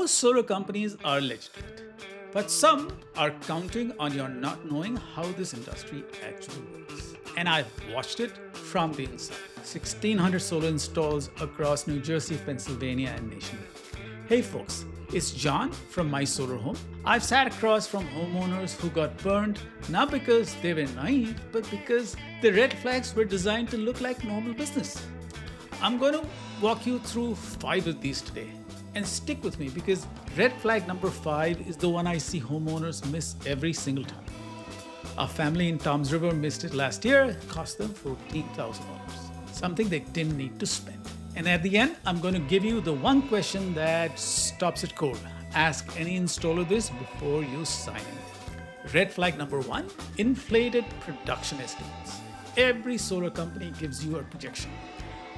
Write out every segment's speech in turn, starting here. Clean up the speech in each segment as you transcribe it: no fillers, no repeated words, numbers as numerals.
Most solar companies are legitimate, but some are counting on your not knowing how this industry actually works. And I've watched it from the inside. 1,600 solar installs across New Jersey, Pennsylvania, and nationwide. Hey folks, it's John from My Solar Home. I've sat across from homeowners who got burned not because they were naive, but because the red flags were designed to look like normal business. I'm going to walk you through 5 of these today. And stick with me because red flag number 5 is the one I see homeowners miss every single time. A family in Toms River missed it last year. It cost them $14,000, something they didn't need to spend. And at the end, I'm going to give you the one question that stops it cold. Ask any installer this before you sign in. Red flag number 1, inflated production estimates. Every solar company gives you a projection.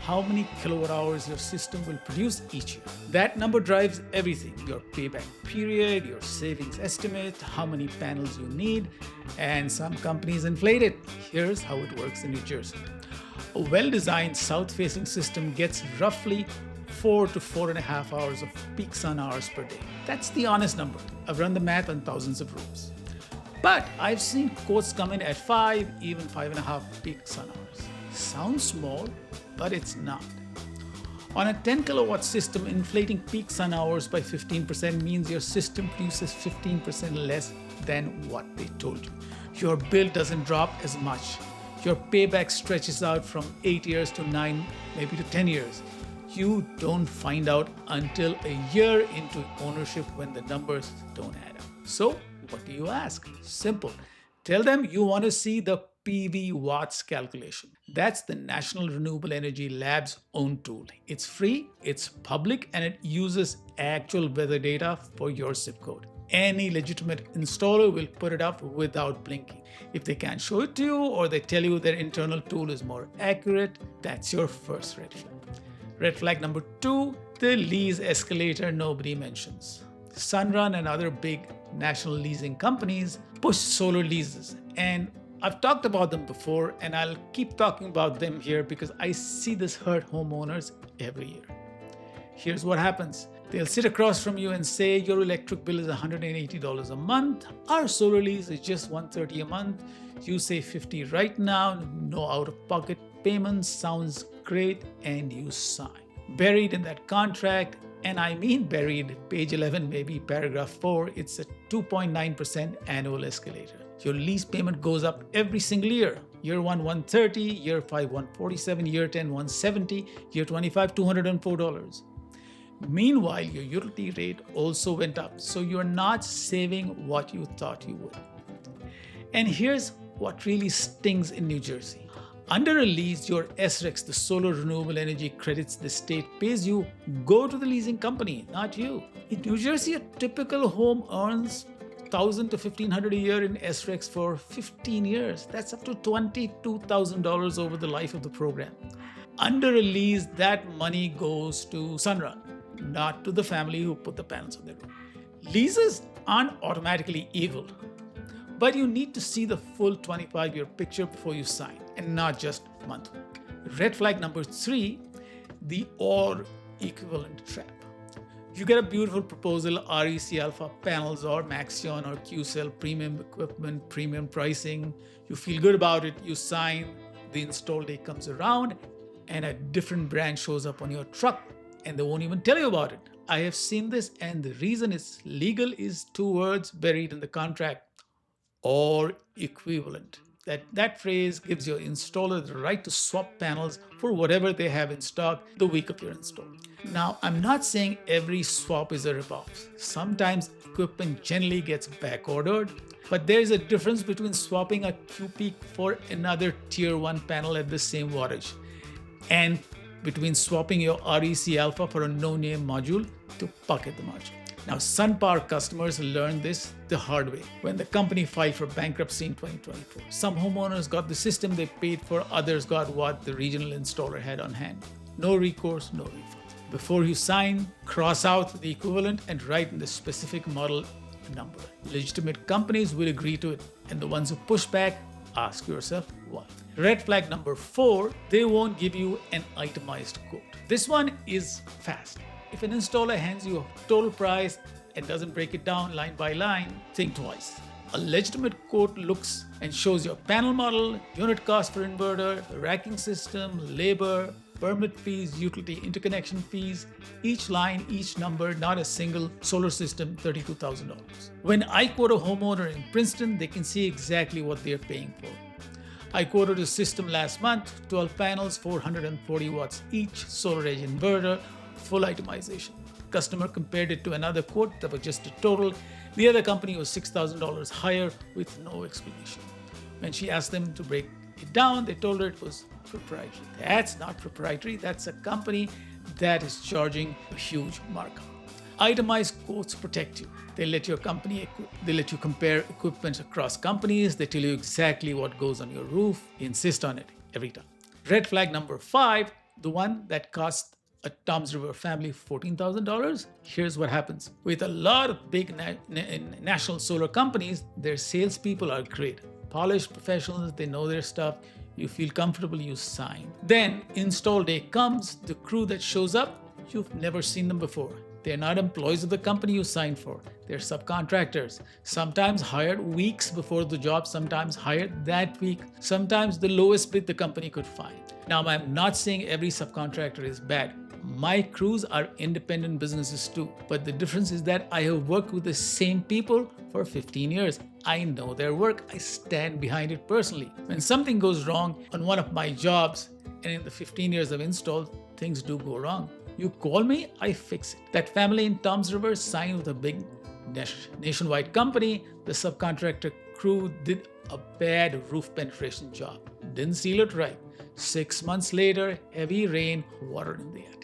How many kilowatt hours your system will produce each year. That number drives everything, your payback period, your savings estimate, how many panels you need, and some companies inflate it. Here's how it works in New Jersey. A well-designed south-facing system gets roughly 4 to 4.5 hours of peak sun hours per day. That's the honest number. I've run the math on thousands of roofs. But I've seen quotes come in at 5, even 5.5 peak sun hours. Sounds small, but it's not. On a 10 kilowatt system, inflating peak sun hours by 15% means your system produces 15% less than what they told you. Your bill doesn't drop as much. Your payback stretches out from 8 years to 9, maybe to 10 years. You don't find out until a year into ownership when the numbers don't add up. So, what do you ask? Simple. Tell them you want to see the PV watts calculation. That's the National Renewable Energy Lab's own tool. It's free, it's public, and it uses actual weather data for your zip code. Any legitimate installer will put it up without blinking. If they can't show it to you or they tell you their internal tool is more accurate, that's your first red flag. Red flag number 2, the lease escalator nobody mentions. Sunrun and other big national leasing companies push solar leases, and I've talked about them before and I'll keep talking about them here because I see this hurt homeowners every year. Here's what happens. They'll sit across from you and say your electric bill is $180 a month. Our solar lease is just $130 a month. You say $50 right now, no out-of-pocket payments, sounds great, and you sign. Buried in that contract, and I mean buried, page 11, maybe paragraph 4, it's a 2.9% annual escalator. Your lease payment goes up every single year. Year 1, $130, year 5, $147, year 10, $170, year 25, $204. Meanwhile, your utility rate also went up, so you're not saving what you thought you would. And here's what really stings in New Jersey. Under a lease, your SRECs, the solar renewable energy credits the state pays you, go to the leasing company, not you. In New Jersey, a typical home earns $1,000 to $1,500 a year in SRECs for 15 years. That's up to $22,000 over the life of the program. Under a lease, that money goes to Sunrun, not to the family who put the panels on their roof. Leases aren't automatically evil, but you need to see the full 25-year picture before you sign, and not just monthly. Red flag number 3, the or equivalent trap. You get a beautiful proposal, REC Alpha panels or Maxion or QCell, premium equipment, premium pricing. You feel good about it, you sign, the install day comes around, and a different brand shows up on your truck, and they won't even tell you about it. I have seen this, and the reason it's legal is 2 words buried in the contract: or equivalent. That phrase gives your installer the right to swap panels for whatever they have in stock the week of your install. Now, I'm not saying every swap is a ripoff. Sometimes equipment generally gets back ordered, but there's a difference between swapping a QP for another tier 1 panel at the same wattage, and between swapping your REC Alpha for a no-name module to pocket the module. Now, SunPower customers learned this the hard way when the company filed for bankruptcy in 2024. Some homeowners got the system they paid for, others got what the regional installer had on hand. No recourse, no refund. Before you sign, cross out the equivalent and write in the specific model number. Legitimate companies will agree to it, and the ones who push back, ask yourself why. Red flag number 4, they won't give you an itemized quote. This one is fast. If an installer hands you a total price and doesn't break it down line by line, think twice. A legitimate quote looks and shows your panel model, unit cost for inverter, racking system, labor, permit fees, utility interconnection fees, each line, each number, not a single solar system, $32,000. When I quote a homeowner in Princeton, they can see exactly what they're paying for. I quoted a system last month, 12 panels, 440 watts each, SolarEdge inverter, full itemization. Customer compared it to another quote that was just a total. The other company was $6,000 higher with no explanation. When she asked them to break it down, they told her it was proprietary. That's not proprietary. That's a company that is charging a huge markup. Itemized quotes protect you. They let you compare equipment across companies. They tell you exactly what goes on your roof. They insist on it every time. Red flag number 5, the one that cost a Tom's River family $14,000. Here's what happens. With a lot of big national solar companies, their salespeople are great. Polished professionals, they know their stuff. You feel comfortable, you sign. Then install day comes, the crew that shows up, you've never seen them before. They're not employees of the company you signed for. They're subcontractors, sometimes hired weeks before the job, sometimes hired that week, sometimes the lowest bid the company could find. Now, I'm not saying every subcontractor is bad. My crews are independent businesses too, but the difference is that I have worked with the same people for 15 years. I know their work. I stand behind it personally. When something goes wrong on one of my jobs, and in the 15 years I've installed, things do go wrong. You call me, I fix it. That family in Tom's River signed with a big nationwide company. The subcontractor crew did a bad roof penetration job. Didn't seal it right. 6 months later, heavy rain, water in the attic.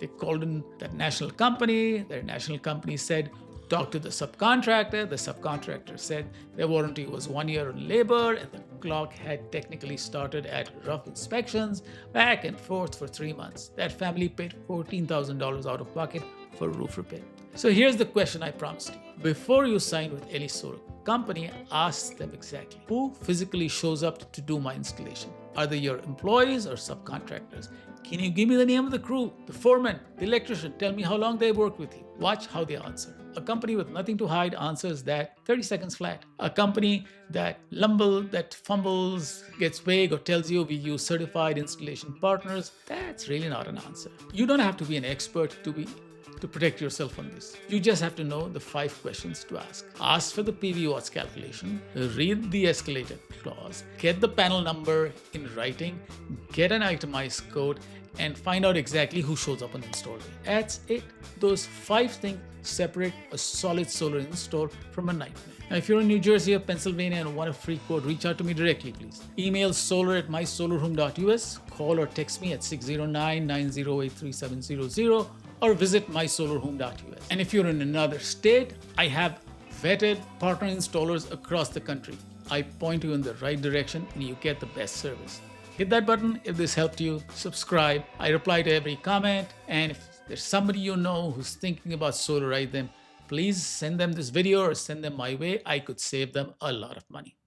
They called in that national company. Their national company said, talk to the subcontractor. The subcontractor said their warranty was 1 year on labor and the clock had technically started at rough inspections, back and forth for 3 months. That family paid $14,000 out of pocket for roof repair. So here's the question I promised you. Before you sign with any solar company, ask them exactly who physically shows up to do my installation. Are they your employees or subcontractors? Can you give me the name of the crew, the foreman, the electrician? Tell me how long they worked with you. Watch how they answer. A company with nothing to hide answers that 30 seconds flat. A company that fumbles, gets vague, or tells you we use certified installation partners, that's really not an answer. You don't have to be an expert to protect yourself on this. You just have to know the 5 questions to ask. Ask for the PV watts calculation, read the escalator clause, get the panel number in writing, get an itemized code, and find out exactly who shows up on install day. That's it. Those 5 things separate a solid solar install from a nightmare. Now, if you're in New Jersey or Pennsylvania and want a free quote, reach out to me directly, please. Email solar@mysolarhome.us, call or text me at 609-908-3700, or visit mysolarhome.us. And if you're in another state, I have vetted partner installers across the country. I point you in the right direction and you get the best service. Hit that button if this helped you. Subscribe. I reply to every comment. And if there's somebody you know who's thinking about solarize them, please send them this video or send them my way. I could save them a lot of money.